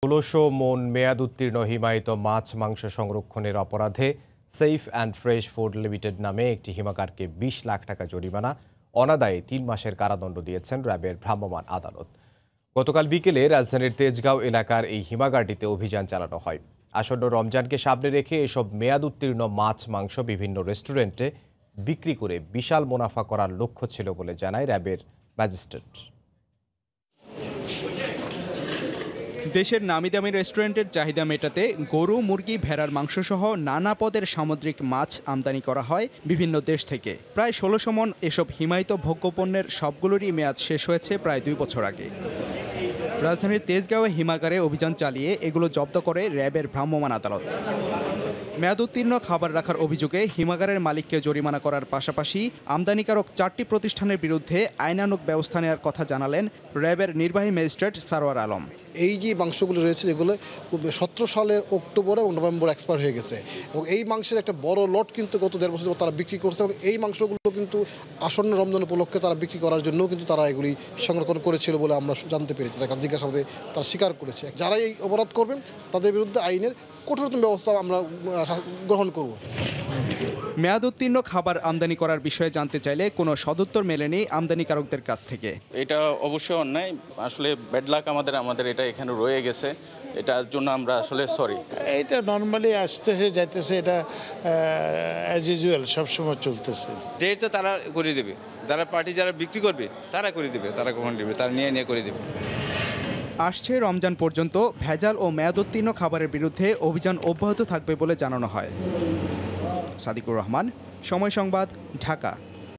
১৬০০ মন মেয়াদ উত্তীর্ণ হিমায়িত মাছ মাংস সংরক্ষণের অপরাধে safe and fresh food limited নামে একটি হিমাগারকে ২০ লাখ টাকা জরিমানা, অনাদায়ে ৩ মাসের কারাদণ্ড দিয়েছেন র্যাবের ভ্রাম্যমাণ আদালত। গতকাল বিকেলে রাজধানীর তেজগাঁও এলাকার এই হিমাগারটিতে অভিযান চালানো হয়। আসন্ন রমজানকে সামনে রেখে এসব মেয়াদ উত্তীর্ণ মাছ মাংস বিভিন্ন রেস্টুরেন্টে বিক্রি করে বিশাল মুনাফা করার লক্ষ্য ছিল বলে জানায় র্যাবের ম্যাজিস্ট্রেট। দেশের নামিদামি রেস্টুরেন্টের চাহিদা মেটাতে গরু, মুরগি, ভেড়ার মাংসসহ নানা পদের সামুদ্রিক মাছ আমদানি করা হয় বিভিন্ন দেশ থেকে। প্রায় ১৬০০ মন এসব হিমায়িত ভোগ্যপণ্যের সবগুলোরই মেয়াদ শেষ হয়েছে প্রায় ২ বছর আগে। রাজধানীর তেজগাঁওয়ে হিমাগারে অভিযান চালিয়ে এগুলো জব্দ করে র্যাবের ভ্রাম্যমাণ আদালত। মেয়াদ উত্তীর্ণ খাবার রাখার অভিযোগে হিমাগারের মালিককে জরিমানা করার পাশাপাশি আমদানিকারক ৪টি প্রতিষ্ঠানের বিরুদ্ধে আইনানুগ ব্যবস্থা নেওয়ার কথা জানালেন র্যাবের নির্বাহী ম্যাজিস্ট্রেট সারোয়ার আলম। এই যে মাংসগুলো রয়েছে, যেগুলো ১৭ সালের অক্টোবর এবং নভেম্বর এক্সপায়ার হয়ে গেছে, এবং এই মাংসের একটা বড় লট কিন্তু গত ১.৫ বছর তারা বিক্রি করছে, এবং এই মাংসগুলো কিন্তু আসন্ন রমজান উপলক্ষে তারা বিক্রি করার জন্য কিন্তু তারা এগুলি সংরক্ষণ করেছিল বলে আমরা জানতে পেরেছি। তার জিজ্ঞাসাবাদে তারা স্বীকার করেছে। যারা এই অপরাধ করবেন তাদের বিরুদ্ধে আইনের কঠোরতম ব্যবস্থা আমরা গ্রহণ করব। মেয়াদ উত্তীর্ণ খাবার আমদানি করার বিষয়ে জানতে চাইলে কোনো সদুত্তর মেলেনি আমদানিকারকদের কাছ থেকে। এটা অবশ্যই অন্যায়, আসলে ব্যাড লাক আমাদের এটা এখানে রয়ে গেছে, এটার জন্য আমরা আসলে সরি। এটা নর্মালি আসতেছে যাইতেছে, এটা অ্যাজ ইউজুয়াল সবসময় চলতেছে। যেটা তারা করে দেবে, যারা পার্টি যারা বিক্রি করবে তারা করে দেবে, তারা কখন দেবে, তারা নিয়ে করে দেবে। আসছে রমজান পর্যন্ত ভেজাল ও মেয়াদোত্তীর্ণ খাবারের বিরুদ্ধে অভিযান অব্যাহত থাকবে বলে জানানো হয়। সাদিকুর রহমান, সময় সংবাদ, ঢাকা।